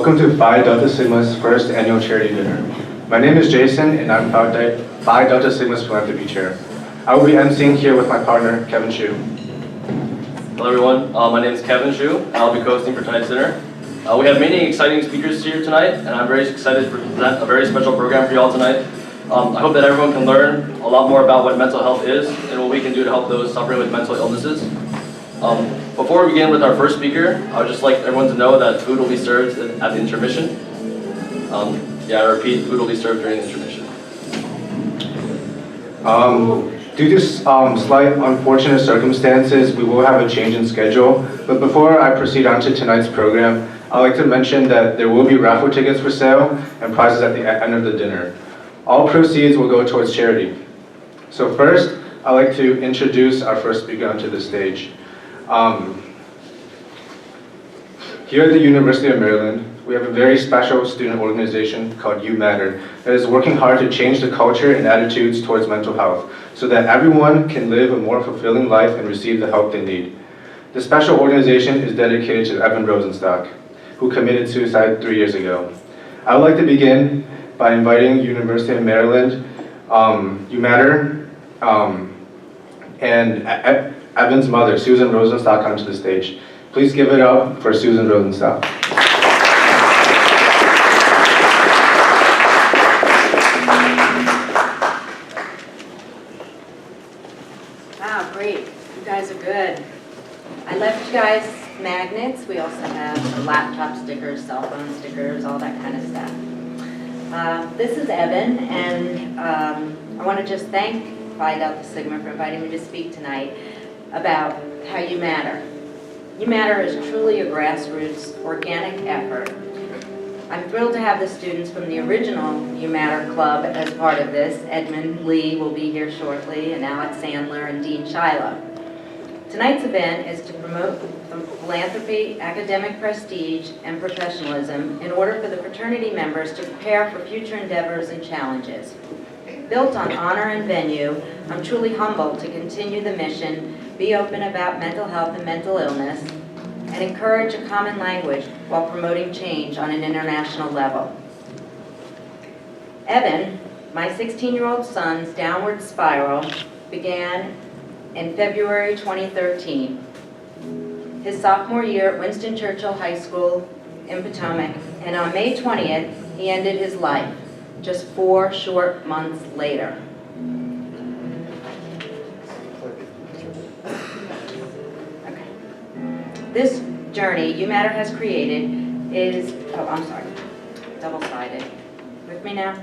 Welcome to Phi Delta Sigma's first annual charity dinner. My name is Jason, and I'm Phi Delta Sigma's philanthropy chair. I will be emceeing here with my partner, Kevin Shu. Hello everyone, my name is Kevin Shu, and I'll be co-hosting for tonight's dinner. We have many exciting speakers here tonight, and I'm very excited to present a very special program for y'all tonight. I hope that everyone can learn a lot more about what mental health is and what we can do to help those suffering with mental illnesses. Before we begin with our first speaker, I would just like everyone to know that food will be served at the intermission. I repeat, food will be served during the intermission. Due to slight unfortunate circumstances, we will have a change in schedule. But before I proceed on to tonight's program, I'd like to mention that there will be raffle tickets for sale and prizes at the end of the dinner. All proceeds will go towards charity. So first, I'd like to introduce our first speaker onto the stage. Here at the University of Maryland, we have a very special student organization called UMTTR that is working hard to change the culture and attitudes towards mental health so that everyone can live a more fulfilling life and receive the help they need. The special organization is dedicated to Edmond Rosesnstock, who committed suicide 3 years ago. I would like to begin by inviting University of Maryland, UMTTR, and Evan's mother, Susan Rosesnstock, onto the stage. Please give it up for Susan Rosesnstock. Wow, great. You guys are good. I left you guys magnets. We also have laptop stickers, cell phone stickers, all that kind of stuff. This is Evan, and I want to just thank Phi Delta Sigma for inviting me to speak tonight about how you matter. You Matter is truly a grassroots, organic effort. I'm thrilled to have the students from the original You Matter Club as part of this. Edmond Lee will be here shortly, and Alex Sandler and Dean Shiloh. Tonight's event is to promote philanthropy, academic prestige, and professionalism in order for the fraternity members to prepare for future endeavors and challenges. Built on honor and venue, I'm truly humbled to continue the mission, be open about mental health and mental illness, and encourage a common language while promoting change on an international level. Evan, my 16-year-old son's downward spiral, began in February 2013. His sophomore year at Winston Churchill High School in Potomac, and on May 20th, he ended his life, just 4 short months later. Okay. This journey UMTTR has created is, double-sided. With me now?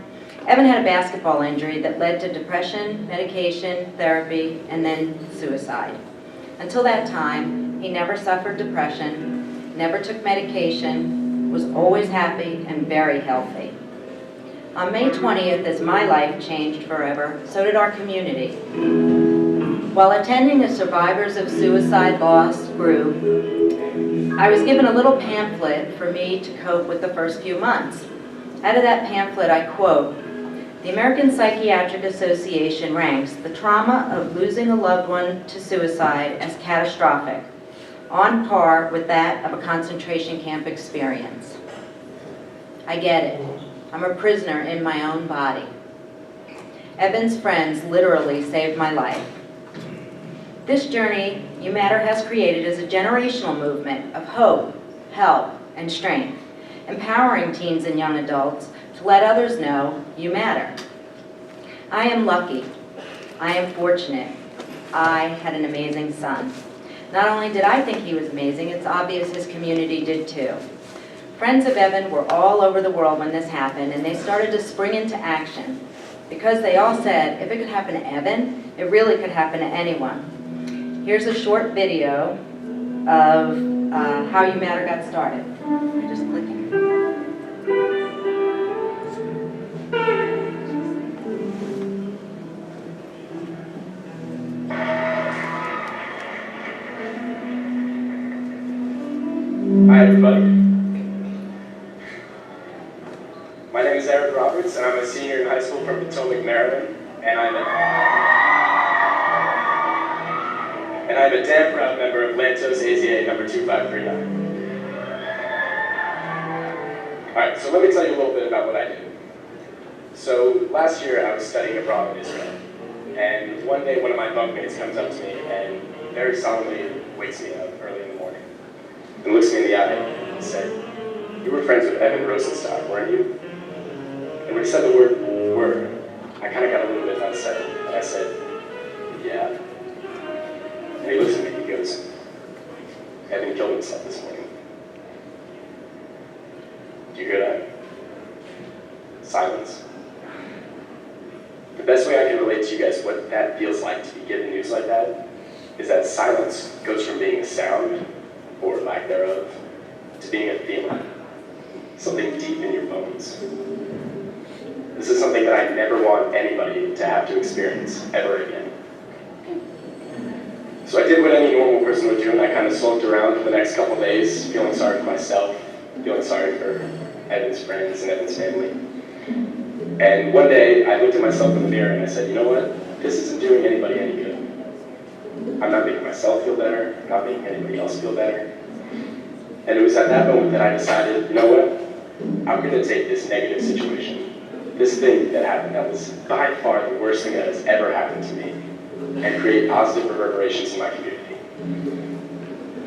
Evan had a basketball injury that led to depression, medication, therapy, and then suicide. Until that time, he never suffered depression, never took medication, was always happy and very healthy. On May 20th, as my life changed forever, so did our community. While attending a Survivors of Suicide Loss group, I was given a little pamphlet for me to cope with the first few months. Out of that pamphlet, I quote, "The American Psychiatric Association ranks the trauma of losing a loved one to suicide as catastrophic, on par with that of a concentration camp experience." I get it. I'm a prisoner in my own body. Evan's friends literally saved my life. This journey UMTTR has created is a generational movement of hope, help, and strength, empowering teens and young adults to let others know you matter. I am lucky. I am fortunate. I had an amazing son. Not only did I think he was amazing, it's obvious his community did too. Friends of Evan were all over the world when this happened, and they started to spring into action because they all said, if it could happen to Evan, it really could happen to anyone. Here's a short video of how UMTTR got started. Just clicking. Hi everybody. My name is Eric Roberts, and I'm a senior in high school from Potomac, Maryland, and I'm a damn proud member of Lantos AZA number 2539. Alright, so let me tell you a little bit about what I did. So last year I was studying abroad in Israel. And one day one of my bunkmates comes up to me and very solemnly wakes me up early in the morning. And looks me in the eye and said, "You were friends with Edmond Rosesnstock, weren't you?" And when he said the word, I kind of got a little bit unsettled. And I said, "Yeah." And he looks at me and he goes, "Edmond killed himself this morning." Do you hear that? Silence. The best way I can relate to you guys what that feels like to be given news like that is that silence goes from being a sound, or lack thereof, to being a feeling. Something deep in your bones. This is something that I never want anybody to have to experience ever again. So I did what any normal person would do, and I kind of sulked around for the next couple days, feeling sorry for myself, feeling sorry for Evan's friends and Evan's family. And one day, I looked at myself in the mirror and I said, "You know what? This isn't doing anybody any good. I'm not making myself feel better, I'm not making anybody else feel better." And it was at that moment that I decided, you know what? I'm going to take this negative situation, this thing that happened that was by far the worst thing that has ever happened to me, and create positive reverberations in my community.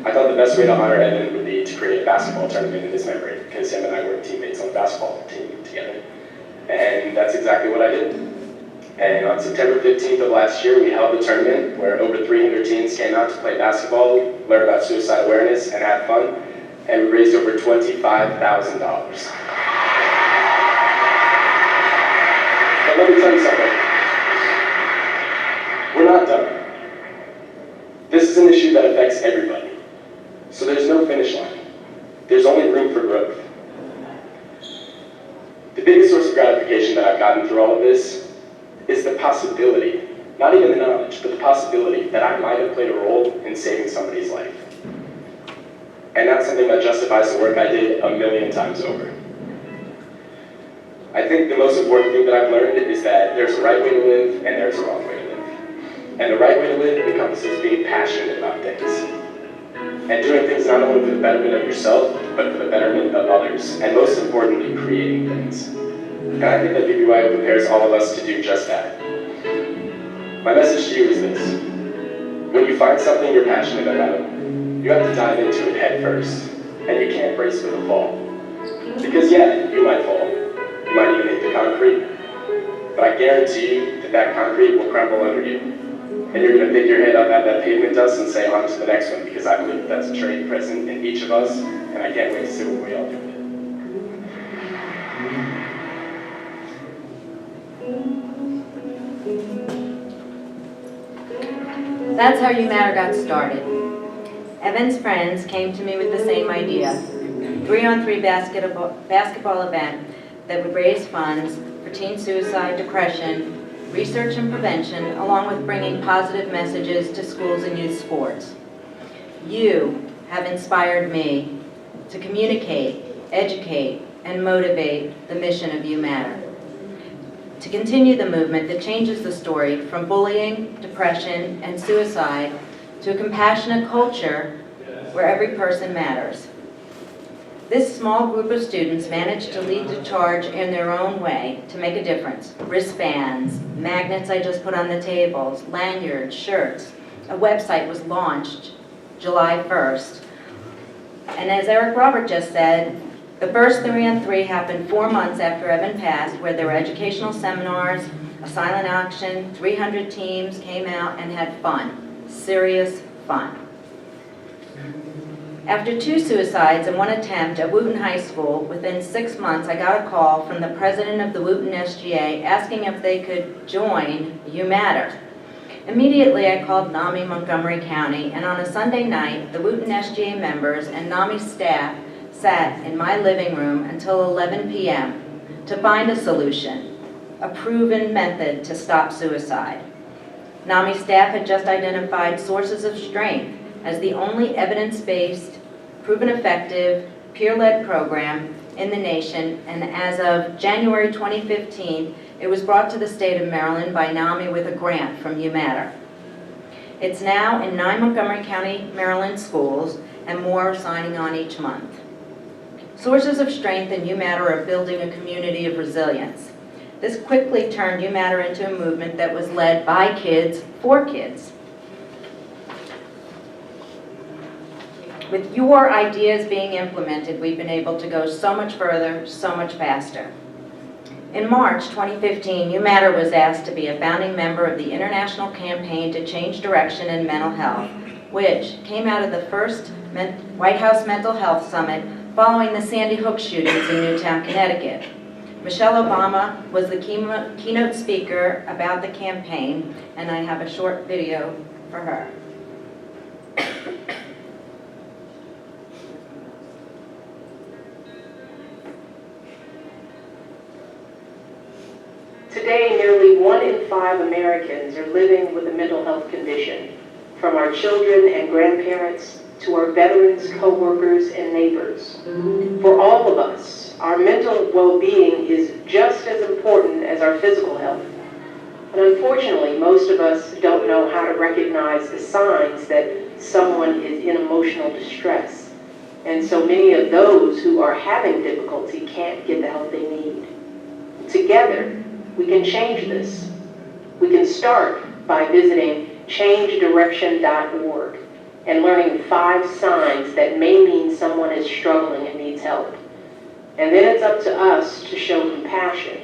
I thought the best way to honor Edmond would be to create a basketball tournament in his memory, because him and I were teammates on the basketball team together. And that's exactly what I did. And on September 15th of last year, we held the tournament where over 300 teams came out to play basketball, learn about suicide awareness, and have fun. And we raised over $25,000. But let me tell you something. We're not done. This is an issue that affects everybody. So there's no finish line. There's only room for growth. The biggest source of gratification that I've gotten through all of this is the possibility, not even the knowledge, but the possibility that I might have played a role in saving somebody's life. And that's something that justifies the work I did 1,000,000 times over. I think the most important thing that I've learned is that there's a right way to live and there's a wrong way to live. And the right way to live encompasses being passionate about things. And doing things not only for the betterment of yourself, but for the betterment of others. And most importantly, creating things. And I think that BBYO prepares all of us to do just that. My message to you is this. When you find something you're passionate about, you have to dive into it head first. And you can't brace for the fall. Because yeah, you might fall. You might even hit the concrete. But I guarantee you that that concrete will crumble under you. And you're going to pick your head up at that pavement dust and say, on to the next one, because I believe that's a trait present in each of us, and I can't wait to see what we all do with it. That's how You Matter got started. Evan's friends came to me with the same idea. 3-on-3 basketball event that would raise funds for teen suicide, depression, research and prevention, along with bringing positive messages to schools and youth sports. You have inspired me to communicate, educate, and motivate the mission of You Matter. To continue the movement that changes the story from bullying, depression, and suicide to a compassionate culture where every person matters. This small group of students managed to lead the charge in their own way to make a difference. Wristbands, magnets I just put on the tables, lanyards, shirts. A website was launched July 1st. And as Eric Robert just said, the first 3-on-3 happened 4 months after Evan passed, where there were educational seminars, a silent auction, 300 teams came out and had fun, serious fun. After 2 suicides and 1 attempt at Wooten High School, within 6 months I got a call from the president of the Wooten SGA asking if they could join You Matter. Immediately I called NAMI Montgomery County, and on a Sunday night, the Wooten SGA members and NAMI staff sat in my living room until 11 p.m. to find a solution, a proven method to stop suicide. NAMI staff had just identified sources of strength as the only evidence-based, proven effective, peer-led program in the nation, and as of January 2015, it was brought to the state of Maryland by NAMI with a grant from You Matter. It's now in 9 Montgomery County, Maryland schools, and more are signing on each month. Sources of strength in UMatter are building a community of resilience. This quickly turned UMatter into a movement that was led by kids for kids. With your ideas being implemented, we've been able to go so much further, so much faster. In March 2015, UMatter was asked to be a founding member of the International Campaign to Change Direction in Mental Health, which came out of the first White House Mental Health Summit following the Sandy Hook shootings in Newtown, Connecticut. Michelle Obama was the keynote speaker about the campaign, and I have a short video for her. Today, nearly 1 in 5 Americans are living with a mental health condition, from our children and grandparents to our veterans, co-workers, and neighbors. For all of us, our mental well-being is just as important as our physical health. And unfortunately, most of us don't know how to recognize the signs that someone is in emotional distress. And so many of those who are having difficulty can't get the help they need. Together, we can change this. We can start by visiting changedirection.org and learning 5 signs that may mean someone is struggling and needs help. And then it's up to us to show compassion,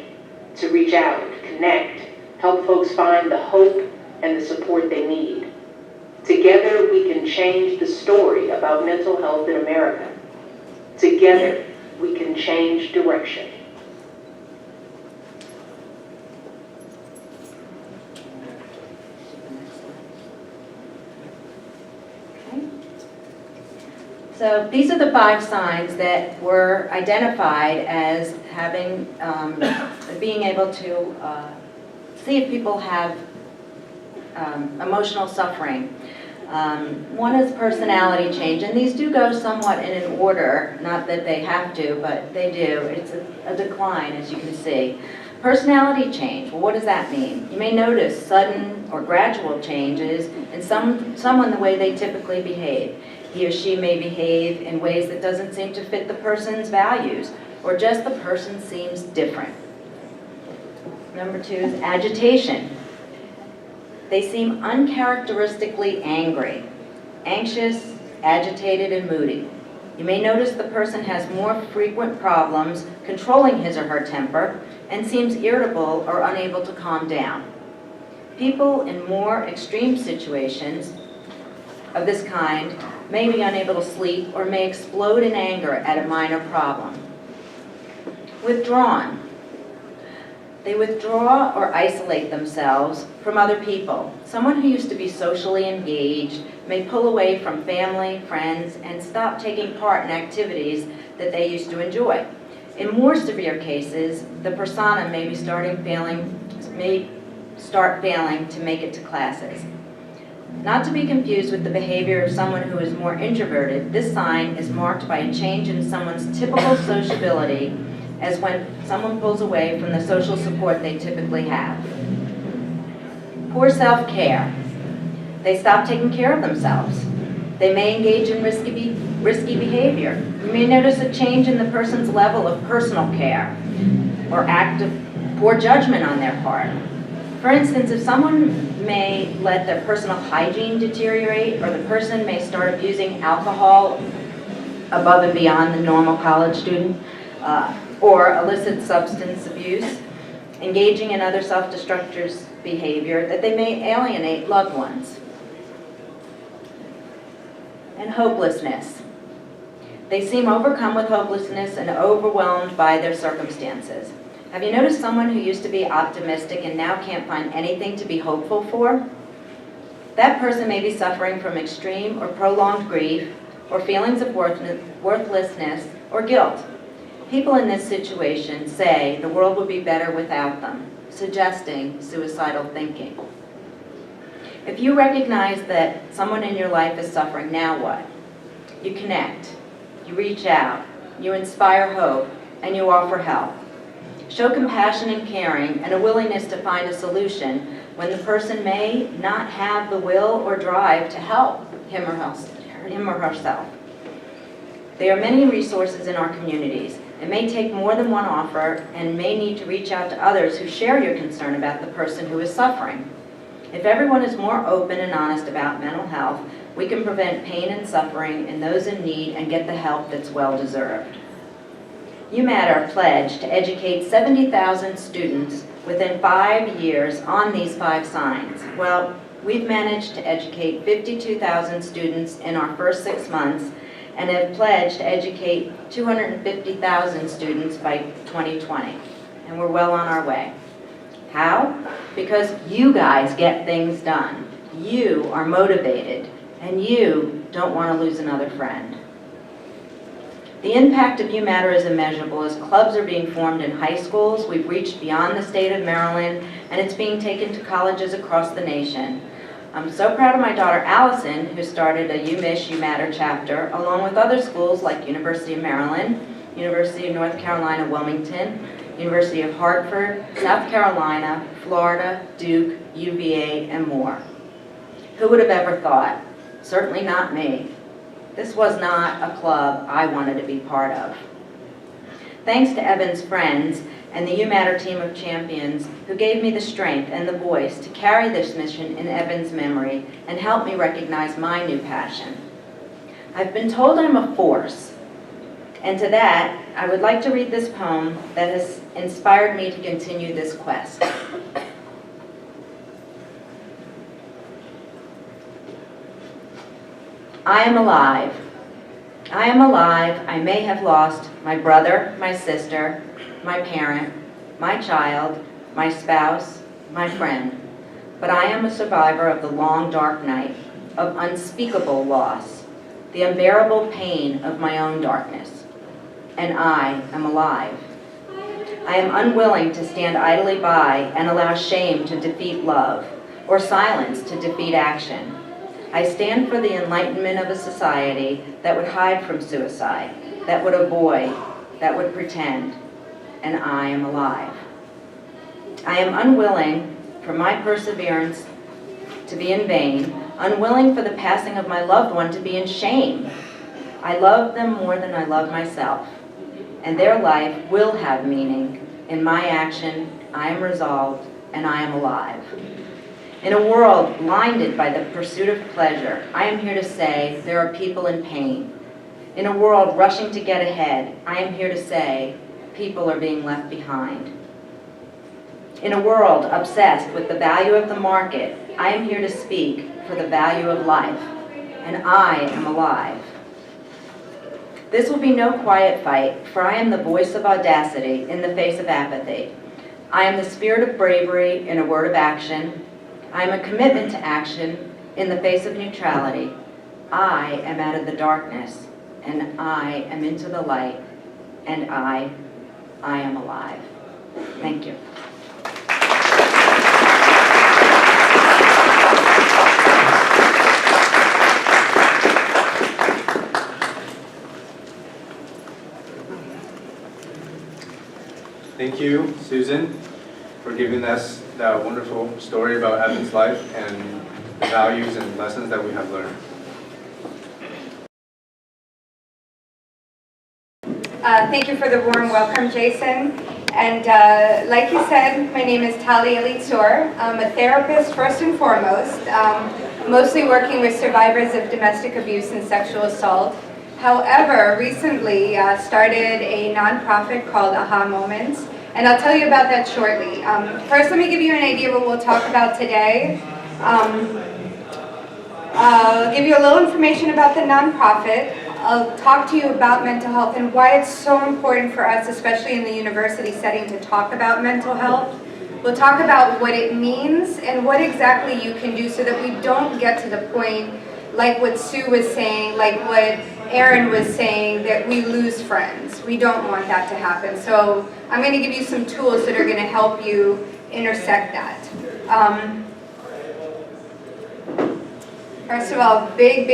to reach out, connect, help folks find the hope and the support they need. Together, we can change the story about mental health in America. Together, we can change direction. So these are the 5 signs that were identified as having, being able to see if people have emotional suffering. One is personality change, and these do go somewhat in an order, not that they have to, but they do. It's a decline, as you can see. Personality change, well, what does that mean? You may notice sudden or gradual changes in someone the way they typically behave. He or she may behave in ways that doesn't seem to fit the person's values, or just the person seems different. Number 2 is agitation. They seem uncharacteristically angry, anxious, agitated, and moody. You may notice the person has more frequent problems controlling his or her temper and seems irritable or unable to calm down. People in more extreme situations of this kind may be unable to sleep or may explode in anger at a minor problem. Withdrawn. They withdraw or isolate themselves from other people. Someone who used to be socially engaged may pull away from family, friends, and stop taking part in activities that they used to enjoy. In more severe cases, the persona may start failing to make it to classes. Not to be confused with the behavior of someone who is more introverted, this sign is marked by a change in someone's typical sociability, as when someone pulls away from the social support they typically have. Poor self-care. They stop taking care of themselves. They may engage in risky behavior. You may notice a change in the person's level of personal care or act of poor judgment on their part. For instance, if someone may let their personal hygiene deteriorate, or the person may start abusing alcohol above and beyond the normal college student, or illicit substance abuse, engaging in other self-destructive behavior, that they may alienate loved ones. And hopelessness. They seem overcome with hopelessness and overwhelmed by their circumstances. Have you noticed someone who used to be optimistic and now can't find anything to be hopeful for? That person may be suffering from extreme or prolonged grief, or feelings of worthlessness or guilt. People in this situation say the world would be better without them, suggesting suicidal thinking. If you recognize that someone in your life is suffering, now what? You connect, you reach out, you inspire hope, and you offer help. Show compassion and caring and a willingness to find a solution when the person may not have the will or drive to help him or herself. There are many resources in our communities. It may take more than one offer and may need to reach out to others who share your concern about the person who is suffering. If everyone is more open and honest about mental health, we can prevent pain and suffering in those in need and get the help that's well-deserved. UMTTR pledged to educate 70,000 students within 5 years on these 5 signs. Well, we've managed to educate 52,000 students in our first 6 months and have pledged to educate 250,000 students by 2020. And we're well on our way. How? Because you guys get things done. You are motivated, and you don't want to lose another friend. The impact of UMTTR is immeasurable as clubs are being formed in high schools. We've reached beyond the state of Maryland, and it's being taken to colleges across the nation. I'm so proud of my daughter Allison, who started a UMTTR chapter, along with other schools like University of Maryland, University of North Carolina, Wilmington, University of Hartford, South Carolina, Florida, Duke, UVA, and more. Who would have ever thought? Certainly not me. This was not a club I wanted to be part of. Thanks to Evan's friends and the UMTTR team of champions who gave me the strength and the voice to carry this mission in Evan's memory and help me recognize my new passion. I've been told I'm a force, and to that, I would like to read this poem that has inspired me to continue this quest. I am alive. I am alive. I may have lost my brother, my sister, my parent, my child, my spouse, my friend. But I am a survivor of the long, dark night, of unspeakable loss, the unbearable pain of my own darkness. And I am alive. I am unwilling to stand idly by and allow shame to defeat love, or silence to defeat action. I stand for the enlightenment of a society that would hide from suicide, that would avoid, that would pretend, and I am alive. I am unwilling for my perseverance to be in vain, unwilling for the passing of my loved one to be in shame. I love them more than I love myself, and their life will have meaning. In my action, I am resolved, and I am alive. In a world blinded by the pursuit of pleasure, I am here to say there are people in pain. In a world rushing to get ahead, I am here to say people are being left behind. In a world obsessed with the value of the market, I am here to speak for the value of life, and I am alive. This will be no quiet fight, for I am the voice of audacity in the face of apathy. I am the spirit of bravery in a word of action. I am a commitment to action in the face of neutrality. I am out of the darkness, and I am into the light, and I am alive. Thank you. Thank you, Susan, for giving us that wonderful story about Evan's life and the values and lessons that we have learned. Thank you for the warm welcome, Jason. And like you said, my name is Tali Elitzur. I'm a therapist first and foremost, mostly working with survivors of domestic abuse and sexual assault. However, recently started a nonprofit called Aha Moments, and I'll tell you about that shortly. First, let me give you an idea of what we'll talk about today. I'll give you a little information about the nonprofit. I'll talk to you about mental health and why it's so important for us, especially in the university setting, to talk about mental health. We'll talk about what it means and what exactly you can do so that we don't get to the point like what Sue was saying, like what Aaron was saying, that we lose friends. We don't want that to happen. So I'm going to give you some tools that are going to help you intersect that. First of all, big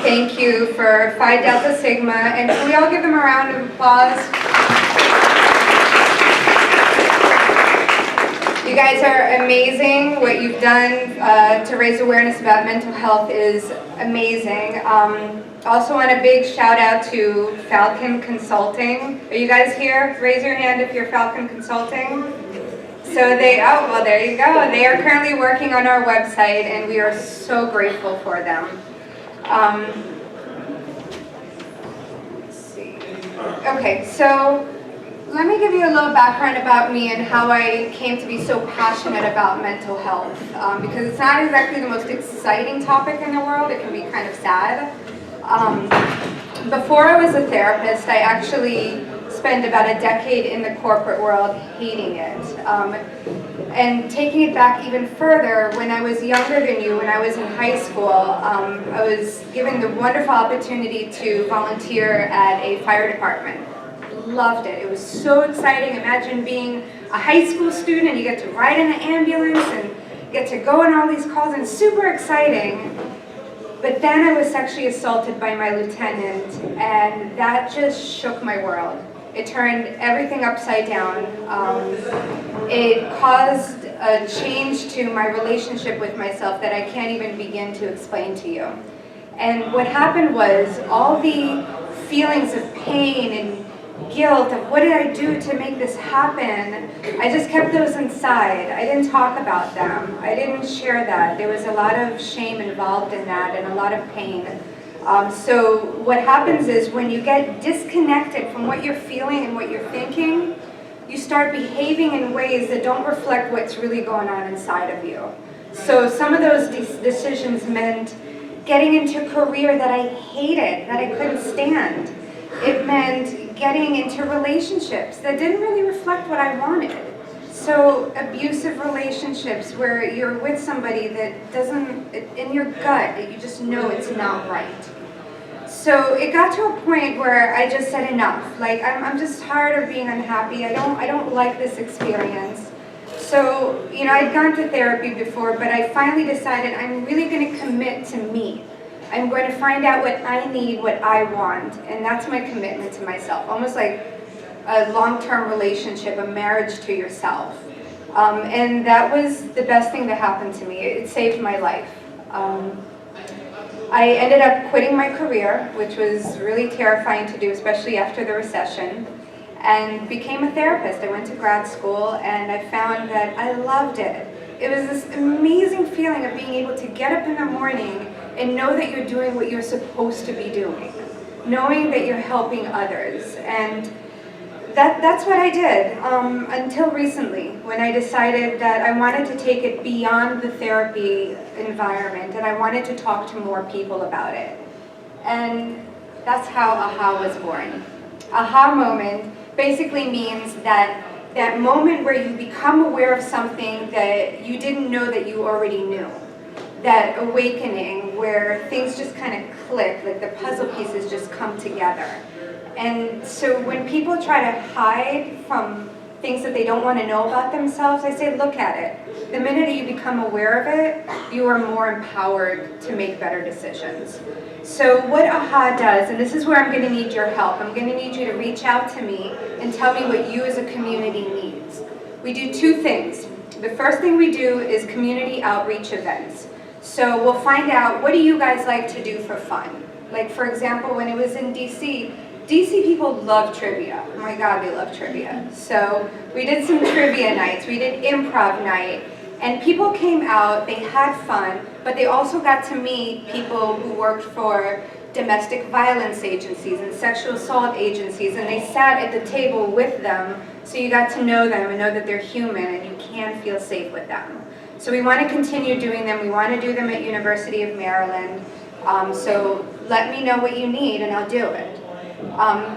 thank you for Phi Delta Sigma, and can we all give them a round of applause? You guys are amazing. What you've done to raise awareness about mental health is amazing. Also want a big shout out to Falcon Consulting. Are you guys here? Raise your hand if you're Falcon Consulting. So well, there you go. They are currently working on our website, and we are so grateful for them. Let's see. Okay, so let me give you a little background about me and how I came to be so passionate about mental health, because it's not exactly the most exciting topic in the world. It can be kind of sad. Before I was a therapist, I actually spent about a decade in the corporate world hating it. And taking it back even further, when I was younger than you, when I was in high school, I was given the wonderful opportunity to volunteer at a fire department. Loved it. It was so exciting. Imagine being a high school student and you get to ride in an ambulance and get to go on all these calls, and super exciting. But then I was sexually assaulted by my lieutenant, and that just shook my world. It turned everything upside down. It caused a change to my relationship with myself that I can't even begin to explain to you. And what happened was all the feelings of pain and guilt of what did I do to make this happen, I just kept those inside. I didn't talk about them. I didn't share that. There was a lot of shame involved in that and a lot of pain. So what happens is when you get disconnected from what you're feeling and what you're thinking, you start behaving in ways that don't reflect what's really going on inside of you. So some of those decisions meant getting into a career that I hated, that I couldn't stand. It meant getting into relationships that didn't really reflect what I wanted. So abusive relationships where you're with somebody that doesn't, in your gut, that you just know it's not right. So it got to a point where I just said enough. Like, I'm just tired of being unhappy. I don't like this experience. So, you know, I'd gone to therapy before, but I finally decided I'm really going to commit to me. I'm going to find out what I need, what I want, and that's my commitment to myself. Almost like a long-term relationship, a marriage to yourself. And that was the best thing that happened to me. It saved my life. I ended up quitting my career, which was really terrifying to do, especially after the recession, and became a therapist. I went to grad school, and I found that I loved it. It was this amazing feeling of being able to get up in the morning and know that you're doing what you're supposed to be doing, knowing that you're helping others. And that's what I did until recently, when I decided that I wanted to take it beyond the therapy environment, and I wanted to talk to more people about it. And that's how AHA was born. AHA moment basically means that moment where you become aware of something that you didn't know that you already knew. That awakening where things just kind of click, like the puzzle pieces just come together. And so when people try to hide from things that they don't want to know about themselves, I say, look at it. The minute you become aware of it, you are more empowered to make better decisions. So what AHA does, and this is where I'm going to need your help, I'm going to need you to reach out to me and tell me what you as a community needs. We do two things. The first thing we do is community outreach events. So we'll find out, what do you guys like to do for fun? Like, for example, when it was in DC people love trivia. Oh my God, they love trivia. So we did some trivia nights, we did improv night, and people came out, they had fun, but they also got to meet people who worked for domestic violence agencies and sexual assault agencies, and they sat at the table with them, so you got to know them and know that they're human and you can feel safe with them. So we want to continue doing them. We want to do them at University of Maryland. So let me know what you need and I'll do it.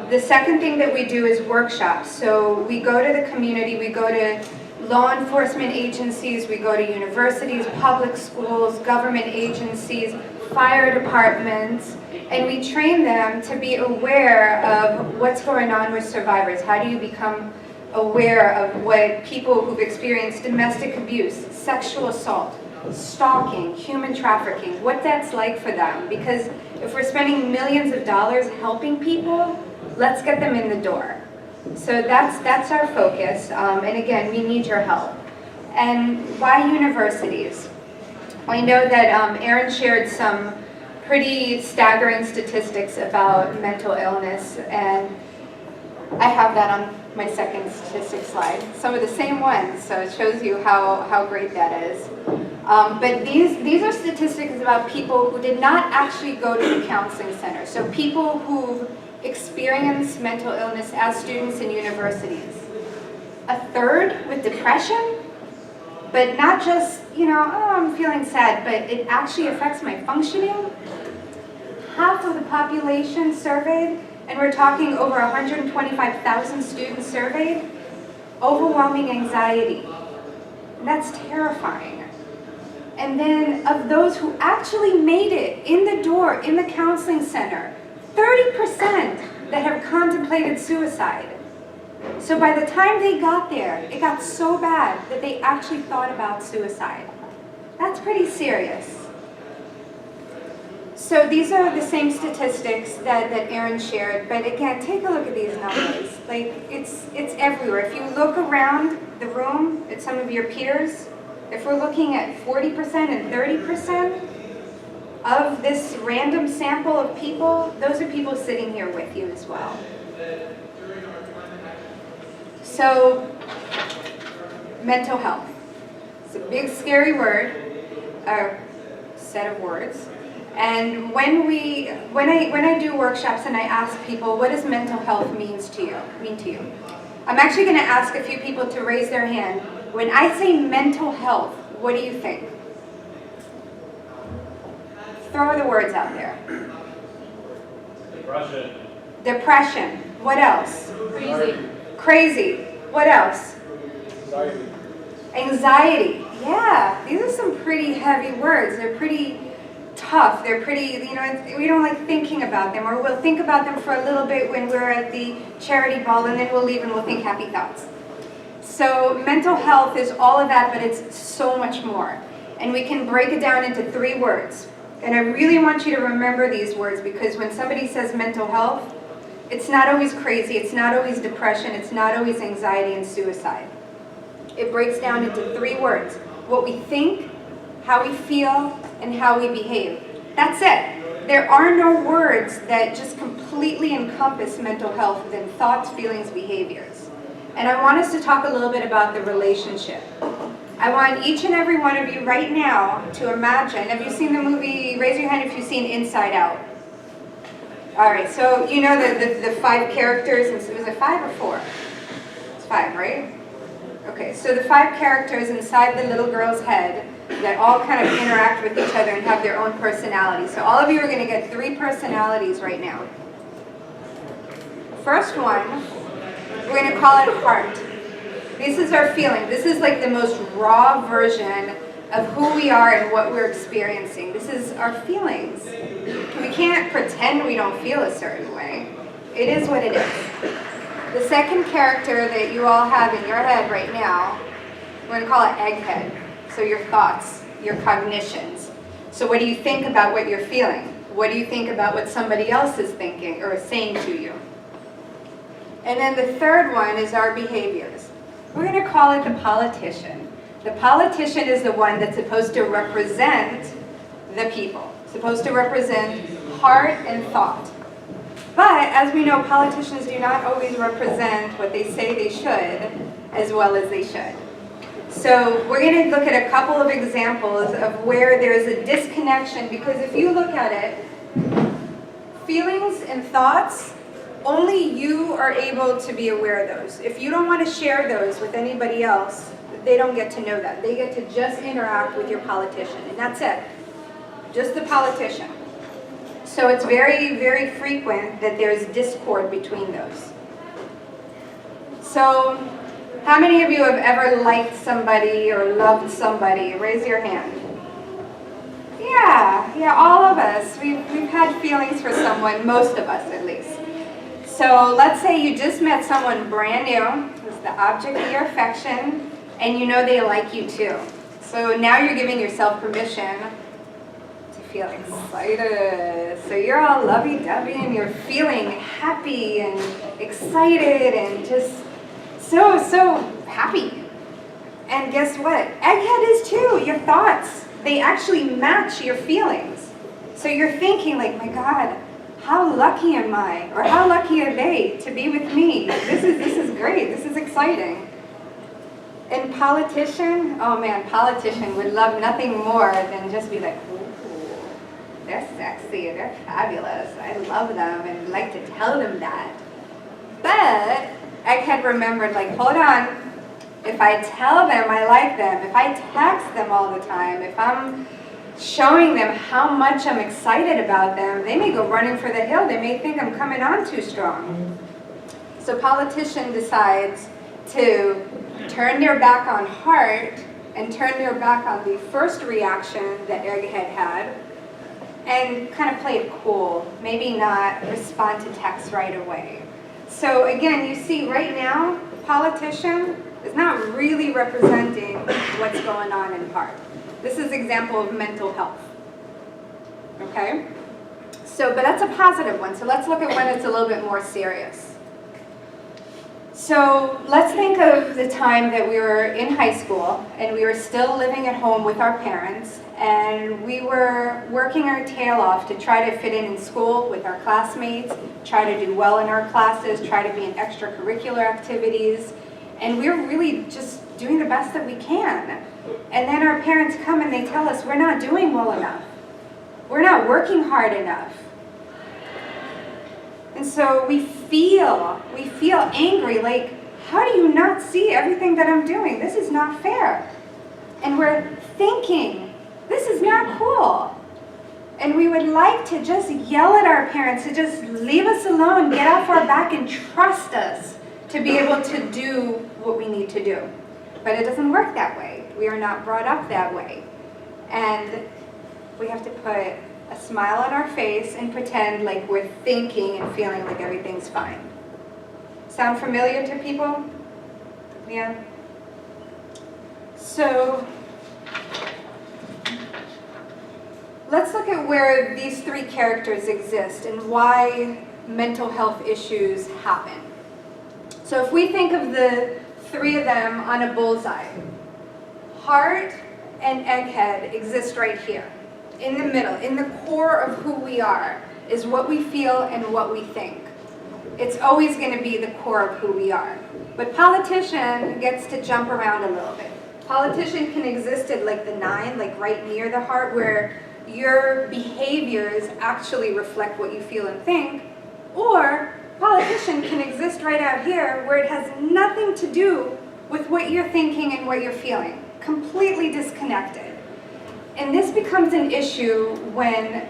The second thing that we do is workshops. So we go to the community, we go to law enforcement agencies, we go to universities, public schools, government agencies, fire departments, and we train them to be aware of what's going on with survivors. How do you become aware of what people who've experienced domestic abuse, sexual assault, stalking, human trafficking, what that's like for them. Because if we're spending millions of dollars helping people, let's get them in the door. So that's our focus, and again, we need your help. And why universities? I know that Erin shared some pretty staggering statistics about mental illness, and I have that on my second statistics slide. Some of the same ones, so it shows you how great that is. But these are statistics about people who did not actually go to the counseling center. So people who've experienced mental illness as students in universities. A third with depression, but not just, oh, I'm feeling sad, but it actually affects my functioning. Half of the population surveyed, and we're talking over 125,000 students surveyed, overwhelming anxiety. And that's terrifying. And then of those who actually made it in the door, in the counseling center, 30% that have contemplated suicide. So by the time they got there, it got so bad that they actually thought about suicide. That's pretty serious. So these are the same statistics that Erin shared, but again, take a look at these numbers. Like, it's everywhere. If you look around the room at some of your peers, if we're looking at 40% and 30% of this random sample of people, those are people sitting here with you as well. So, mental health. It's a big, scary word, or set of words. And when I do workshops and I ask people, what does mental health mean to you? I'm actually going to ask a few people to raise their hand. When I say mental health, what do you think? Throw the words out there. Depression. Depression. What else? Crazy. What else? Anxiety. Anxiety. Yeah, these are some pretty heavy words. They're pretty tough. They're pretty, we don't like thinking about them, or we'll think about them for a little bit when we're at the charity ball, and then we'll leave and we'll think happy thoughts. So mental health is all of that, but it's so much more. And we can break it down into 3 words. And I really want you to remember these words, because when somebody says mental health, it's not always crazy, it's not always depression, it's not always anxiety and suicide. It breaks down into 3 words. What we think, how we feel, and how we behave. That's it. There are no words that just completely encompass mental health within thoughts, feelings, behaviors. And I want us to talk a little bit about the relationship. I want each and every one of you right now to imagine, have you seen the movie, raise your hand if you've seen Inside Out. All right, so you know the 5 characters, was it 5 or 4? It's 5, right? Okay, so the 5 characters inside the little girl's head that all kind of interact with each other and have their own personality. So all of you are going to get 3 personalities right now. First one, we're going to call it heart. This is our feeling. This is like the most raw version of who we are and what we're experiencing. This is our feelings. We can't pretend we don't feel a certain way. It is what it is. The second character that you all have in your head right now, we're going to call it egghead. So your thoughts, your cognitions. So what do you think about what you're feeling? What do you think about what somebody else is thinking or saying to you? And then the third one is our behaviors. We're going to call it the politician. The politician is the one that's supposed to represent the people, supposed to represent heart and thought. But as we know, politicians do not always represent what they say they should as well as they should. So we're going to look at a couple of examples of where there's a disconnection, because if you look at it, feelings and thoughts, only you are able to be aware of those. If you don't want to share those with anybody else, they don't get to know that. They get to just interact with your politician, and that's it. Just the politician. So it's very, very frequent that there's discord between those. So how many of you have ever liked somebody or loved somebody? Raise your hand. Yeah, all of us. We've had feelings for someone, most of us at least. So let's say you just met someone brand new, who's the object of your affection, and you know they like you too. So now you're giving yourself permission to feel excited. So you're all lovey-dovey and you're feeling happy and excited and just so happy. And guess what? Egghead is too. Your thoughts, they actually match your feelings. So you're thinking like, my God, how lucky am I? Or how lucky are they to be with me? This is great, this is exciting. And politician, oh man, politician would love nothing more than just be like, ooh, they're sexy, they're fabulous, I love them, and like to tell them that. But I had remembered, like, hold on, if I tell them I like them, if I text them all the time, if I'm showing them how much I'm excited about them, they may go running for the hill, they may think I'm coming on too strong. So politician decides to turn their back on heart and turn their back on the first reaction that Egghead had and kind of play it cool, maybe not respond to text right away. So again, you see right now, politician is not really representing what's going on in heart. This is an example of mental health, okay? So, but that's a positive one. So let's look at when it's a little bit more serious. So let's think of the time that we were in high school and we were still living at home with our parents and we were working our tail off to try to fit in school with our classmates, try to do well in our classes, try to be in extracurricular activities, and we're really just doing the best that we can. And then our parents come and they tell us we're not doing well enough. We're not working hard enough. And so we feel angry, like, how do you not see everything that I'm doing? This is not fair. And we're thinking, this is not cool. And we would like to just yell at our parents to just leave us alone, get off our back and trust us to be able to do what we need to do. But it doesn't work that way. We are not brought up that way. And we have to put a smile on our face and pretend like we're thinking and feeling like everything's fine. Sound familiar to people? Yeah? So, let's look at where these three characters exist and why mental health issues happen. So if we think of the three of them on a bullseye, heart and egghead exist right here. In the middle, in the core of who we are, is what we feel and what we think. It's always going to be the core of who we are. But politician gets to jump around a little bit. Politician can exist at like the 9, like right near the heart, where your behaviors actually reflect what you feel and think. Or politician can exist right out here, where it has nothing to do with what you're thinking and what you're feeling. Completely disconnected. And this becomes an issue when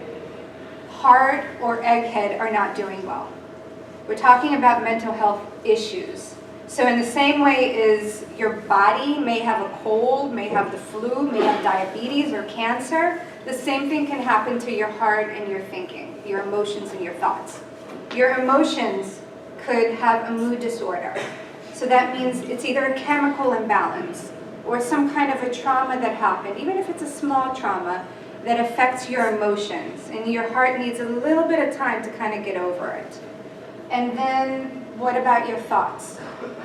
heart or egghead are not doing well. We're talking about mental health issues. So in the same way as your body may have a cold, may have the flu, may have diabetes or cancer, the same thing can happen to your heart and your thinking, your emotions and your thoughts. Your emotions could have a mood disorder. So that means it's either a chemical imbalance or some kind of a trauma that happened, even if it's a small trauma, that affects your emotions. And your heart needs a little bit of time to kind of get over it. And then what about your thoughts?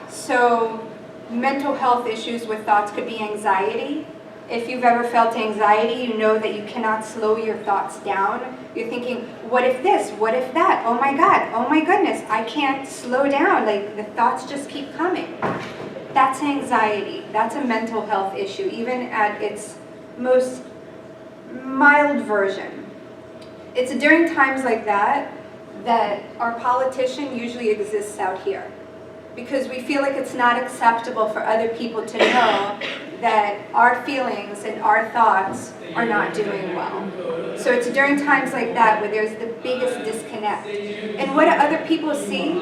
So mental health issues with thoughts could be anxiety. If you've ever felt anxiety, you know that you cannot slow your thoughts down. You're thinking, what if this? What if that? Oh my God, oh my goodness, I can't slow down. Like the thoughts just keep coming. That's anxiety. That's a mental health issue, even at its most mild version. It's during times like that that our politician usually exists out here, because we feel like it's not acceptable for other people to know that our feelings and our thoughts are not doing well. So it's during times like that where there's the biggest disconnect. And what do other people see?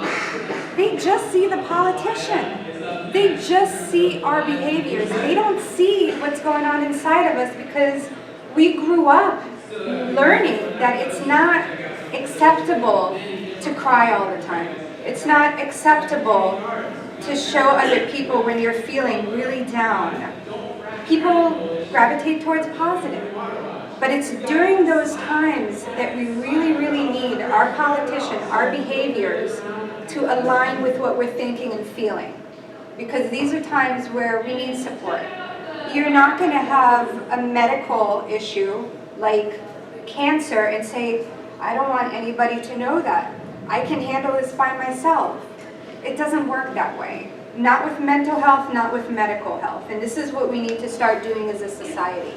They just see the politician. They just see our behaviors. They don't see what's going on inside of us, because we grew up learning that it's not acceptable to cry all the time. It's not acceptable to show other people when you're feeling really down. People gravitate towards positive. But it's during those times that we really, really need our politician, our behaviors, to align with what we're thinking and feeling. Because these are times where we need support. You're not going to have a medical issue like cancer and say, I don't want anybody to know that. I can handle this by myself. It doesn't work that way. Not with mental health, not with medical health. And this is what we need to start doing as a society.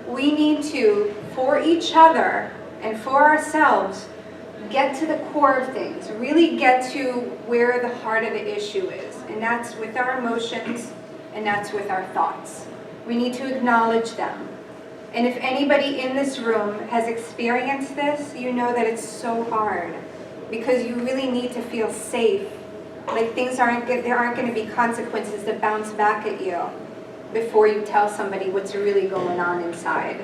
We need to, for each other and for ourselves, get to the core of things, really get to where the heart of the issue is. And that's with our emotions, and that's with our thoughts. We need to acknowledge them. And if anybody in this room has experienced this, you know that it's so hard, because you really need to feel safe. Like there aren't going to be consequences that bounce back at you before you tell somebody what's really going on inside.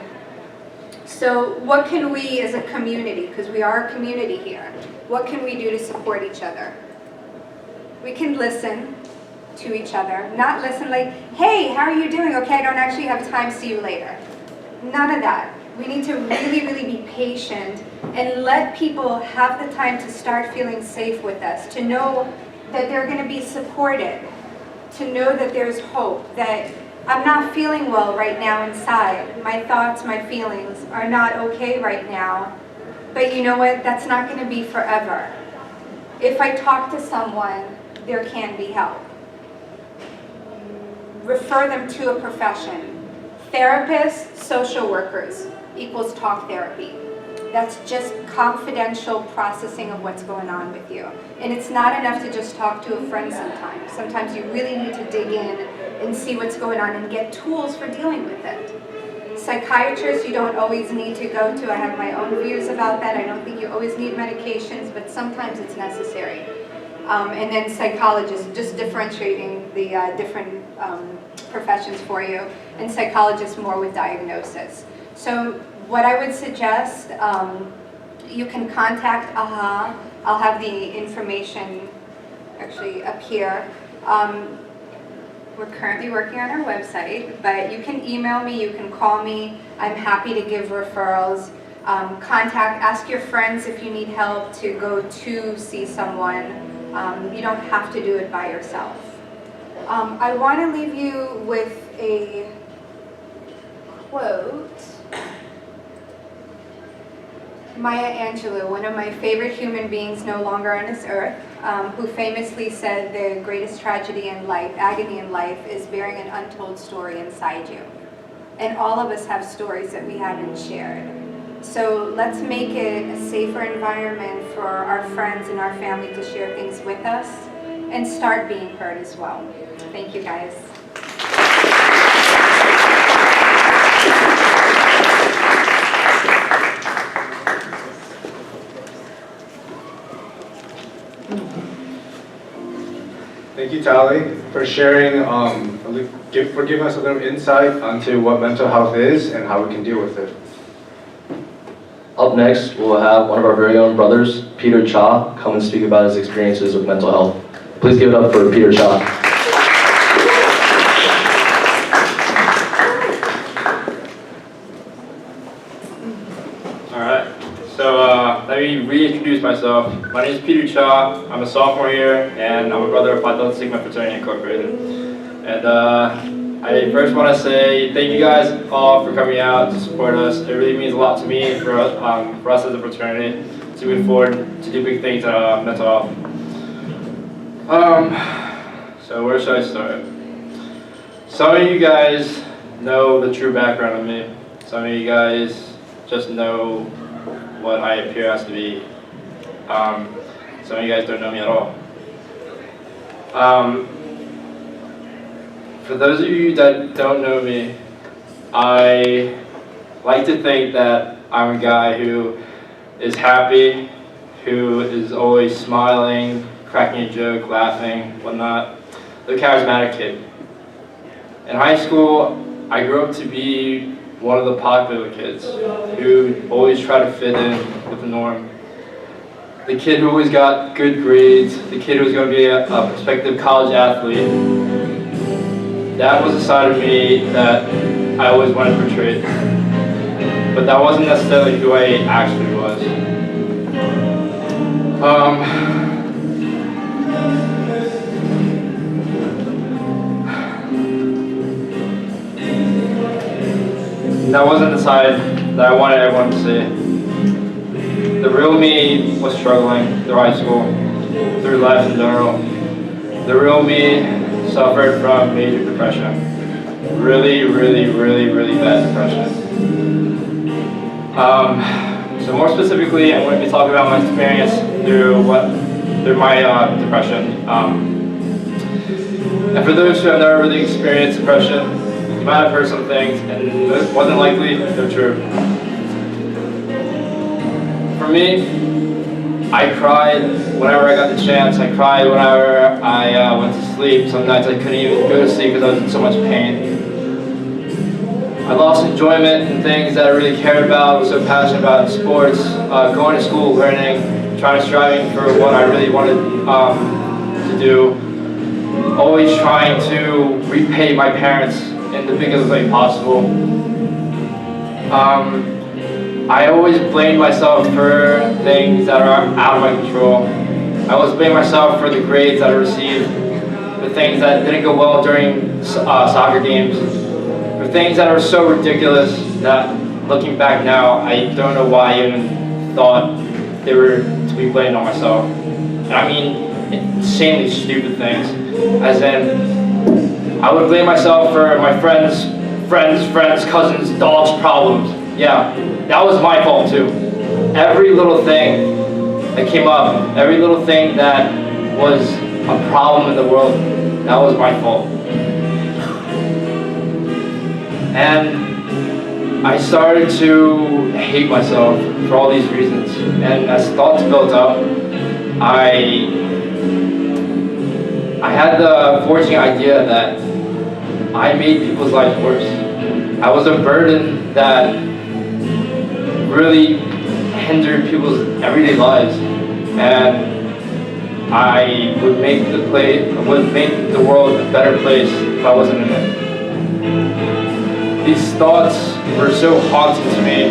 So what can we as a community, because we are a community here, what can we do to support each other? We can listen to each other, not listen like, hey, how are you doing? Okay, I don't actually have time, see you later. None of that. We need to really, really be patient and let people have the time to start feeling safe with us, to know that they're going to be supported, to know that there's hope, that I'm not feeling well right now inside. My thoughts, my feelings are not okay right now. But you know what? That's not going to be forever. If I talk to someone, there can be help. Refer them to a profession. Therapists, social workers equals talk therapy. That's just confidential processing of what's going on with you. And it's not enough to just talk to a friend sometimes. Sometimes you really need to dig in and see what's going on and get tools for dealing with it. Psychiatrists, you don't always need to go to. I have my own views about that. I don't think you always need medications, but sometimes it's necessary. And then psychologists, just differentiating the different professions for you, and psychologists more with diagnosis. So what I would suggest, you can contact AHA. I'll have the information actually up here. We're currently working on our website, but you can email me, you can call me. I'm happy to give referrals. Ask your friends if you need help to go to see someone. You don't have to do it by yourself. I want to leave you with a quote. Maya Angelou, one of my favorite human beings no longer on this earth, who famously said the greatest tragedy in life, agony in life, is bearing an untold story inside you. And all of us have stories that we haven't shared. So let's make it a safer environment for our friends and our family to share things with us and start being heard as well. Thank you, guys. Thank you, Tali, for sharing, for giving us a little insight onto what mental health is and how we can deal with it. Up next, we'll have one of our very own brothers, Peter Cha, come and speak about his experiences with mental health. Please give it up for Peter Cha. Alright, so let me reintroduce myself. My name is Peter Cha. I'm a sophomore here, and I'm a brother of Phi Delta Sigma Fraternity Incorporated. And I first want to say thank you guys all for coming out to support us. It really means a lot to me, for us as a fraternity, to move forward to do big things in mental health. So where should I start? Some of you guys know the true background of me. Some of you guys just know what I appear as to be. Some of you guys don't know me at all. For those of you that don't know me, I like to think that I'm a guy who is happy, who is always smiling, cracking a joke, laughing, whatnot. The charismatic kid. In high school, I grew up to be one of the popular kids who always tried to fit in with the norm. The kid who always got good grades, the kid who was going to be a prospective college athlete. That was a side of me that I always wanted portrayed. But that wasn't necessarily who I actually was. That wasn't the side that I wanted everyone to see. The real me was struggling through high school, through life in general. The real me suffered from major depression. Really, really, really, really bad depression. So more specifically, I'm going to be talking about my experience through my depression. And for those who have never really experienced depression, you might have heard some things, and more than likely, they're true. For me, I cried whenever I got the chance. I cried whenever I went to sleep. Some nights I couldn't even go to sleep because I was in so much pain. I lost enjoyment in things that I really cared about, was so passionate about, sports, going to school, learning, striving for what I really wanted to do. Always trying to repay my parents in the biggest way possible. I always blamed myself for things that are out of my control. I always blamed myself for the grades that I received, for things that didn't go well during soccer games, for things that are so ridiculous that, looking back now, I don't know why I even thought they were to be blamed on myself. And I mean, insanely stupid things. As in, I would blame myself for my friends, cousins, dogs' problems. Yeah, that was my fault too. Every little thing that came up, every little thing that was a problem in the world, that was my fault. And I started to hate myself for all these reasons. And as thoughts built up, I had the fortunate idea that I made people's lives worse. I was a burden that really hindered people's everyday lives, and I would make the world a better place if I wasn't in it. These thoughts were so haunting to me,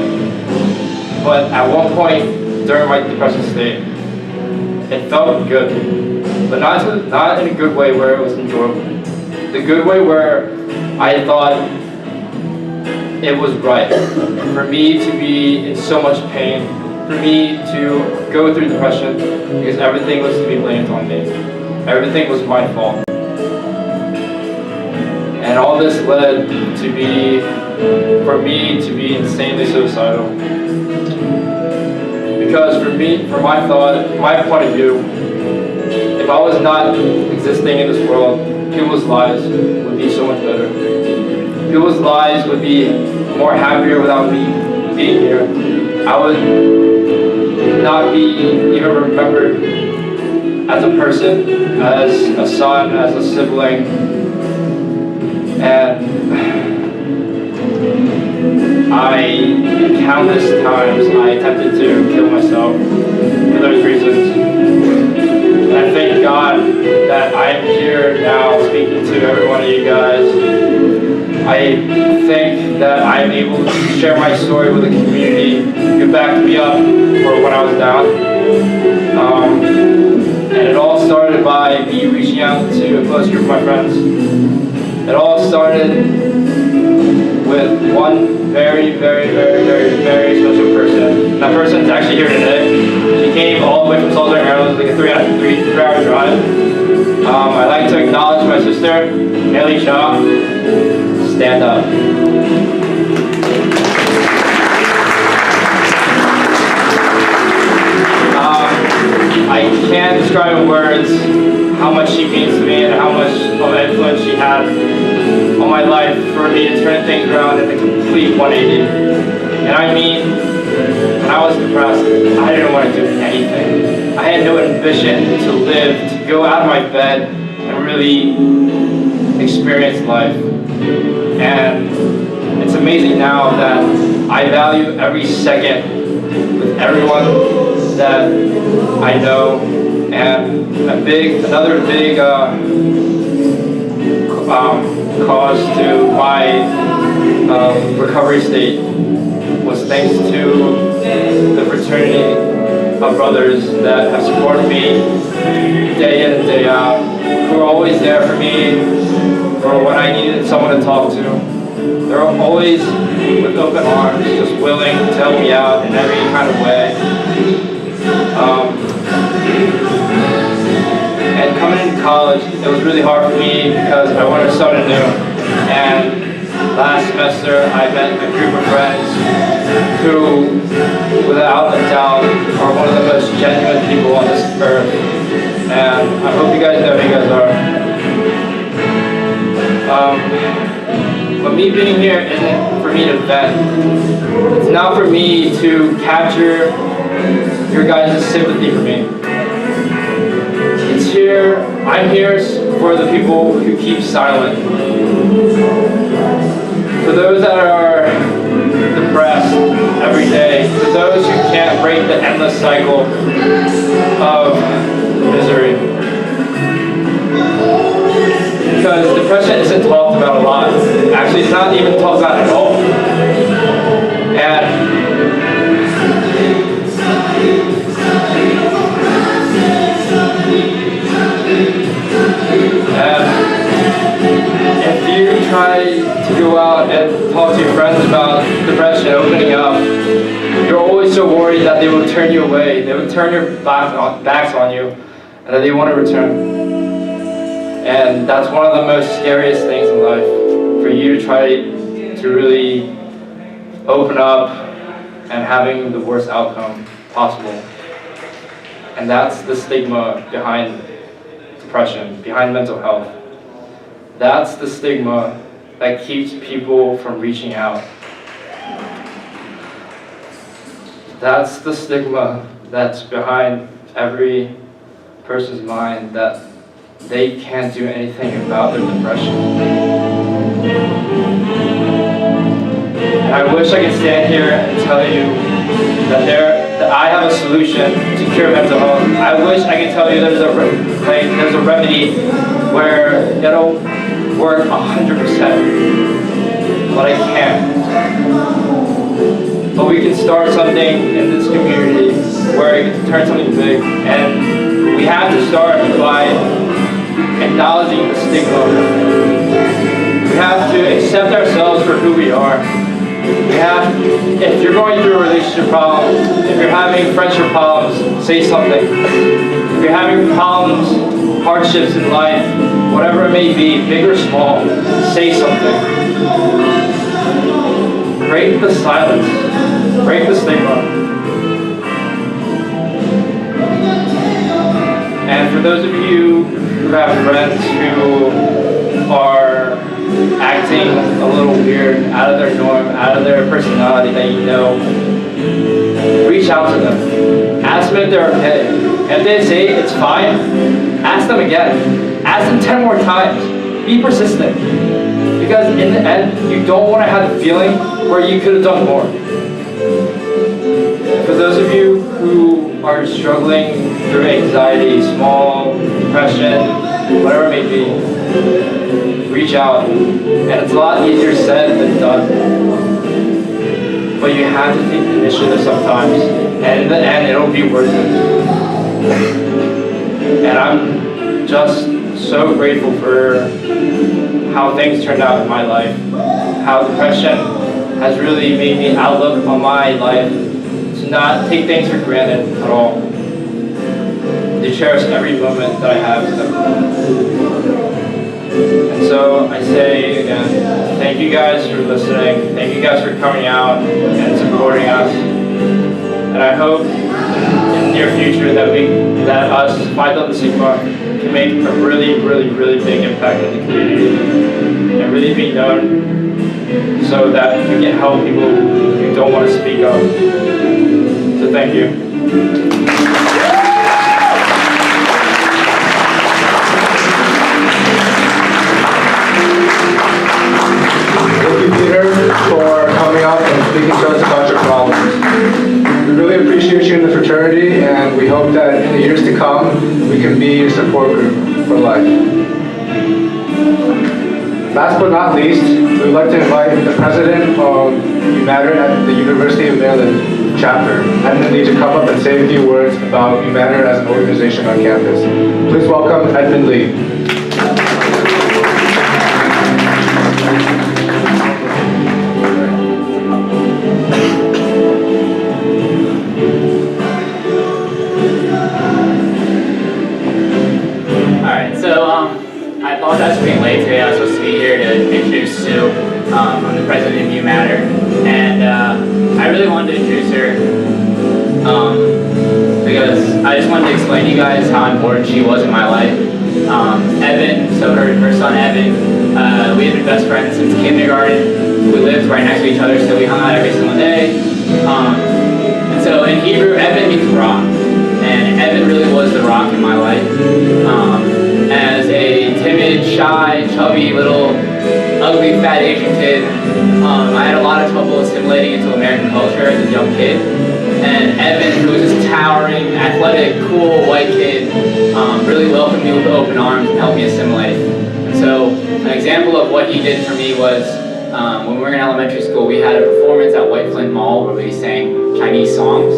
but at one point during my depression state, it felt good, but not in a good way where it was enjoyable. The good way where I thought it was right for me to be in so much pain, for me to go through depression, because everything was to be blamed on me. Everything was my fault. And all this led for me to be insanely suicidal. Because from my point of view, if I was not existing in this world, people's lives would be so much better. People's lives would be more happier without me being here. I would not be even remembered as a person, as a son, as a sibling. And countless times, I attempted to kill myself for those reasons. And I thank God that I am here now speaking to every one of you guys. I think that I'm able to share my story with the community who backed me up for when I was down. And it all started by me reaching out to a close group of my friends. It all started with one very, very, very, very, very special person. That person is actually here today. She came all the way from Southern Maryland, like a three-hour drive. I'd like to acknowledge my sister, Elitzur. Stand up. I can't describe in words how much she means to me and how much of an influence she had on my life for me to turn things around in a complete 180. And I mean, when I was depressed, I didn't want to do anything. I had no ambition to live, to go out of my bed and really experience life. And it's amazing now that I value every second with everyone that I know. And another big cause to my recovery state was thanks to the fraternity of brothers that have supported me day in and day out, who are always there for me for when I needed someone to talk to. They're always with open arms, just willing to help me out in every kind of way. And coming into college, it was really hard for me because I wanted to start anew. And last semester, I met a group of friends who, without a doubt, are one of the most genuine people on this earth. And I hope you guys know who you guys are. But me being here isn't for me to vent. It's not for me to capture your guys' sympathy for me. I'm here for the people who keep silent. For those that are depressed every day. For those who can't break the endless cycle of misery. Because depression isn't talked about a lot. Actually, it's not even talked about at all. And if you try to go out and talk to your friends about depression, opening up, you're always so worried that they will turn you away, they will turn their backs on you, and that they want to return. And that's one of the most scariest things in life, for you to try to really open up and having the worst outcome possible. And that's the stigma behind depression, behind mental health. That's the stigma that keeps people from reaching out. That's the stigma that's behind every person's mind, that they can't do anything about their depression. And I wish I could stand here and tell you that I have a solution to cure mental health. I wish I could tell you there's a remedy where it'll work 100%, but I can't. But we can start something in this community where it can turn something big, and we have to start by acknowledging the stigma. We have to accept ourselves for who we are. If you're going through a relationship problem, if you're having friendship problems, say something. If you're having problems, hardships in life, whatever it may be, big or small, say something. Break the silence. Break the stigma. And for those of you who have friends who are acting a little weird, out of their norm, out of their personality that you know, reach out to them. Ask them if they're okay. If they say it's fine, ask them again. Ask them 10 more times. Be persistent. Because in the end, you don't want to have the feeling where you could have done more. For those of you who are struggling through anxiety, small depression, whatever it may be, reach out. And it's a lot easier said than done. But you have to take the initiative sometimes. And in the end, it'll be worth it. And I'm just so grateful for how things turned out in my life. How depression has really made me outlook on my life to not take things for granted at all. To cherish every moment that I have to them. And so I say again, thank you guys for listening. Thank you guys for coming out and supporting us. And I hope in the near future that us, Phi Delta Sigma, can make a really, really, really big impact in the community and really be known so that we can help people who don't want to speak up. So thank you. For coming up and speaking to us about your problems. We really appreciate you in the fraternity, and we hope that in the years to come, we can be your support group for life. Last but not least, we would like to invite the president of UMatter at the University of Maryland chapter, Edmond Lee, to come up and say a few words about UMatter as an organization on campus. Please welcome Edmond Lee. You Matter, and I really wanted to introduce her because I just wanted to explain to you guys how important she was in my life. Evan, so her son Evan, we had been best friends since kindergarten. We lived right next to each other, so we hung out every single day. And so in Hebrew, Evan means rock, and Evan really was the rock in my life. As a timid, shy, chubby, little, ugly, fat Asian kid, I had a lot of trouble assimilating into American culture as a young kid. And Evan, who was this towering, athletic, cool, white kid, really welcomed me with open arms and helped me assimilate. And so an example of what he did for me was when we were in elementary school, we had a performance at White Flint Mall where we sang Chinese songs.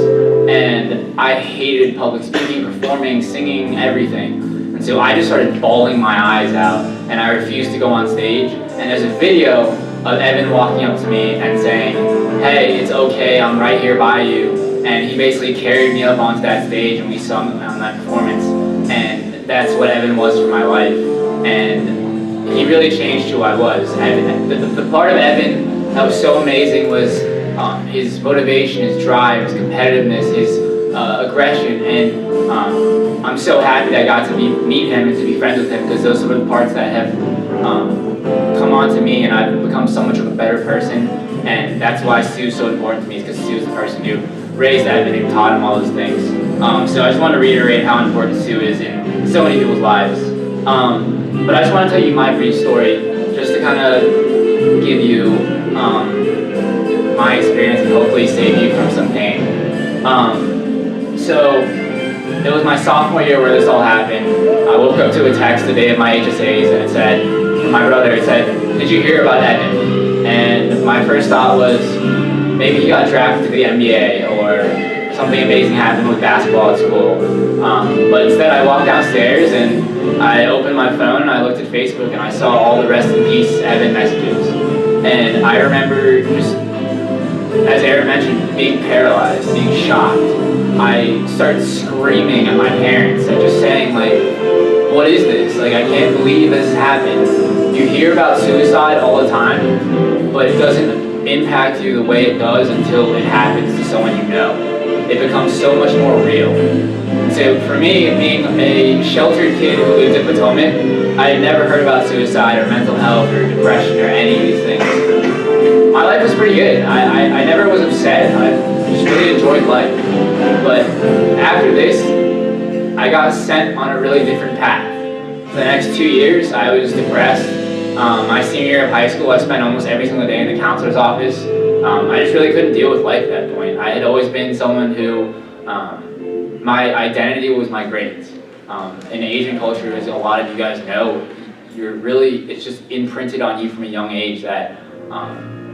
And I hated public speaking, performing, singing, everything. And so I just started bawling my eyes out, and I refused to go on stage. And there's a video of Evan walking up to me and saying, "Hey, it's okay, I'm right here by you." And he basically carried me up onto that stage, and we sung on that performance. And that's what Evan was for my life. And he really changed who I was. And the part of Evan that was so amazing was his motivation, his drive, his competitiveness, his aggression. And I'm so happy that I got to meet him and to be friends with him, because those are the parts that have come on to me, and I've become so much of a better person. And that's why Sue's so important to me, because Sue's the person who raised Evan and taught him all those things. So I just want to reiterate how important Sue is in so many people's lives. But I just want to tell you my brief story, just to kind of give you my experience and hopefully save you from some pain. So it was my sophomore year where this all happened. I woke up to a text the day of my HSAs, and it said, from my brother, it said, "Did you hear about Edmond?" And my first thought was, maybe he got drafted to the NBA, or something amazing happened with basketball at school. But instead I walked downstairs and I opened my phone and I looked at Facebook and I saw all the rest in peace Evan messages. And I remember just, as Aaron mentioned, being paralyzed, being shocked. I started screaming at my parents and just saying, like, what is this? Like, I can't believe this happened. You hear about suicide all the time, but it doesn't impact you the way it does until it happens to someone you know. It becomes so much more real. So for me, being a sheltered kid who lived in Potomac, I had never heard about suicide or mental health or depression or any of these things. My life was pretty good. I never was upset. I just really enjoyed life. But after this, I got sent on a really different path. For the next 2 years, I was depressed. My senior year of high school, I spent almost every single day in the counselor's office. I just really couldn't deal with life at that point. I had always been someone who, my identity was my grades. In Asian culture, as a lot of you guys know, it's just imprinted on you from a young age that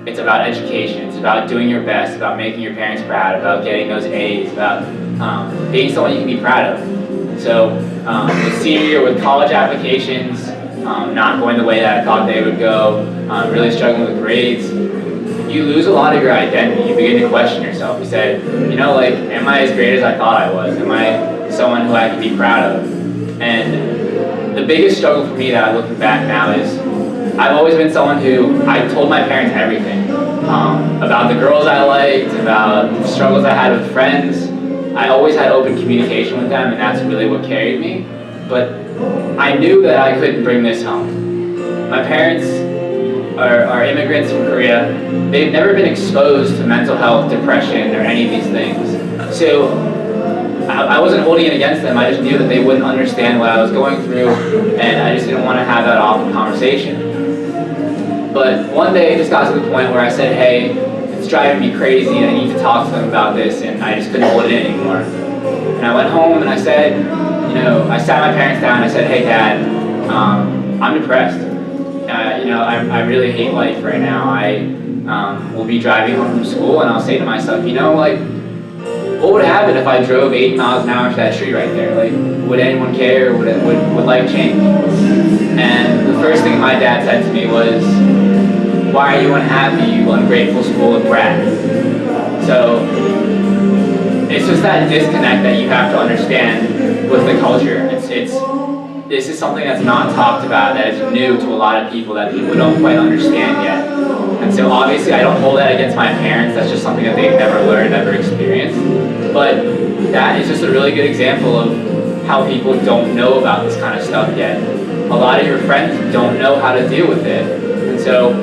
it's about education, it's about doing your best, about making your parents proud, about getting those A's, about being someone you can be proud of. So the senior year with college applications, not going the way that I thought they would go, really struggling with grades, you lose a lot of your identity. You begin to question yourself. You say, you know, like, am I as great as I thought I was? Am I someone who I can be proud of? And the biggest struggle for me that I'm looking back now is I've always been someone who, I told my parents everything. About the girls I liked, about the struggles I had with friends. I always had open communication with them, and that's really what carried me. But I knew that I couldn't bring this home. My parents are immigrants from Korea. They've never been exposed to mental health, depression, or any of these things. So I wasn't holding it against them. I just knew that they wouldn't understand what I was going through, and I just didn't want to have that awkward conversation. But one day it just got to the point where I said, hey, it's driving me crazy, and I need to talk to them about this, and I just couldn't hold it in anymore. And I went home and I said, I sat my parents down and I said, hey Dad, I'm depressed. I really hate life right now. I will be driving home from school and I'll say to myself, what would happen if I drove 80 miles an hour to that tree right there? Like, would anyone care? Would life change? And the first thing my dad said to me was, why are you unhappy, you ungrateful spoiled brat? So it's just that disconnect that you have to understand with the culture. This is something that's not talked about, that is new to a lot of people, that people don't quite understand yet. And And so obviously I don't hold that against my parents. That's just something that they've never learned, never experienced. But that is just a really good example of how people don't know about this kind of stuff yet. A lot of your friends don't know how to deal with it. And so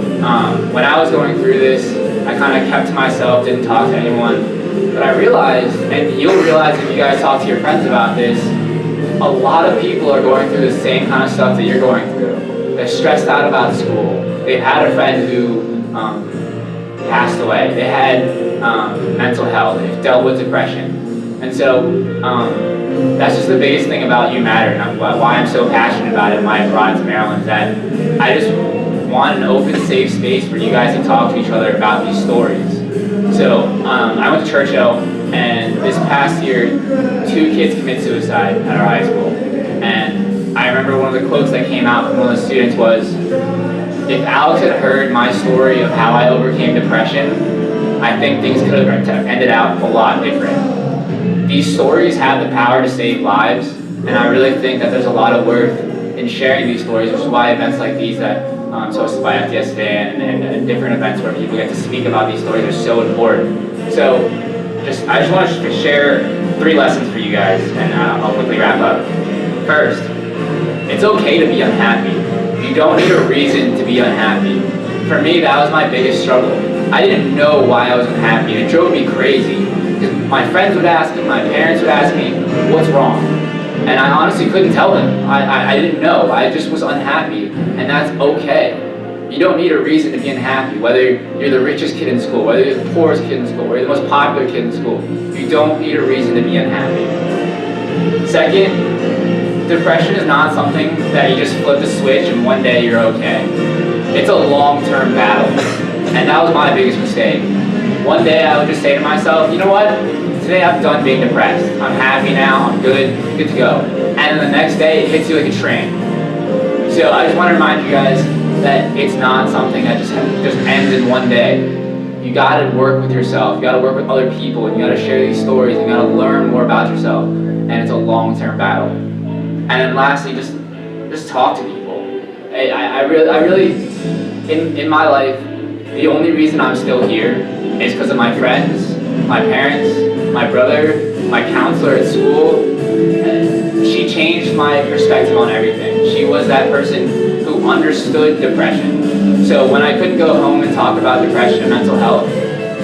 when I was going through this, I kind of kept to myself, didn't talk to anyone. But I realized, and you'll realize if you guys talk to your friends about this, a lot of people are going through the same kind of stuff that you're going through. They're stressed out about school. They've had a friend who passed away. They had mental health. They've dealt with depression. And so that's just the biggest thing about You Matter, and why I'm so passionate about it. Why I brought it to Maryland, is that I just want an open, safe space where you guys can talk to each other about these stories. So I went to Churchill, and this past year, 2 kids committed suicide at our high school. And I remember one of the quotes that came out from one of the students was, if Alex had heard my story of how I overcame depression, I think things could have ended out a lot different. These stories have the power to save lives, and I really think that there's a lot of worth in sharing these stories, which is why events like these that so hosted by FDS today and different events where people get to speak about these stories are so important. So I just want to share 3 lessons for you guys, and I'll quickly wrap up. First, it's okay to be unhappy. You don't need a reason to be unhappy. For me, that was my biggest struggle. I didn't know why I was unhappy, and it drove me crazy. Because my friends would ask me, my parents would ask me, what's wrong? And I honestly couldn't tell them. I didn't know. I just was unhappy, and that's okay. You don't need a reason to be unhappy, whether you're the richest kid in school, whether you're the poorest kid in school, whether you're the most popular kid in school. You don't need a reason to be unhappy. Second, depression is not something that you just flip the switch and one day you're okay. It's a long-term battle, and that was my biggest mistake. One day I would just say to myself, you know what? Today I'm done being depressed. I'm happy now, I'm good to go. And then the next day it hits you like a train. So I just want to remind you guys that it's not something that just ends in one day. You gotta work with yourself, you gotta work with other people, and you gotta share these stories, and you gotta learn more about yourself. And it's a long-term battle. And then lastly, just talk to people. I really, in my life, the only reason I'm still here is because of my friends, my parents, my brother, my counselor at school. She changed my perspective on everything. She was that person who understood depression. So when I couldn't go home and talk about depression and mental health,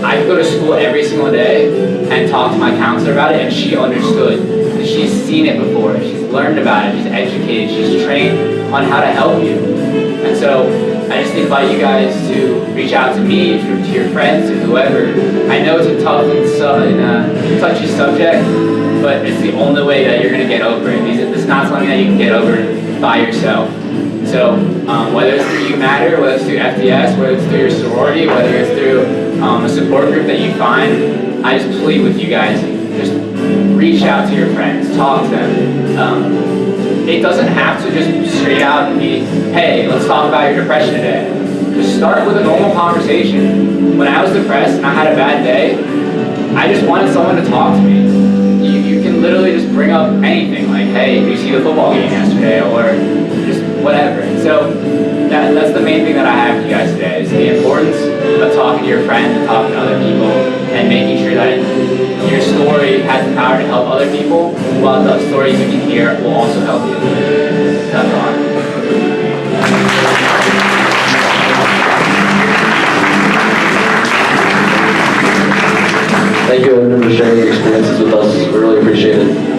I could go to school every single day and talk to my counselor about it, and she understood. She's seen it before, she's learned about it, she's educated, she's trained on how to help you. And so I just invite you guys to reach out to me, to your friends, to whoever. I know it's a tough and touchy subject, but it's the only way that you're going to get over it. It's not something that you can get over by yourself. So whether it's through You Matter, whether it's through FDS, whether it's through your sorority, whether it's through a support group that you find, I just plead with you guys, just reach out to your friends, talk to them. It doesn't have to just straight out and be, hey, let's talk about your depression today. Just start with a normal conversation. When I was depressed and I had a bad day, I just wanted someone to talk to me. You can literally just bring up anything, like, hey, did you see the football game yesterday, or just whatever. And so that's the main thing that I have for you guys today, is the importance of talking to your friends and talking to other people, and making sure that your story has the power to help other people, while the stories you can hear will also help you. That's all. Thank you, Edmond, for sharing your experiences with us. We really appreciate it.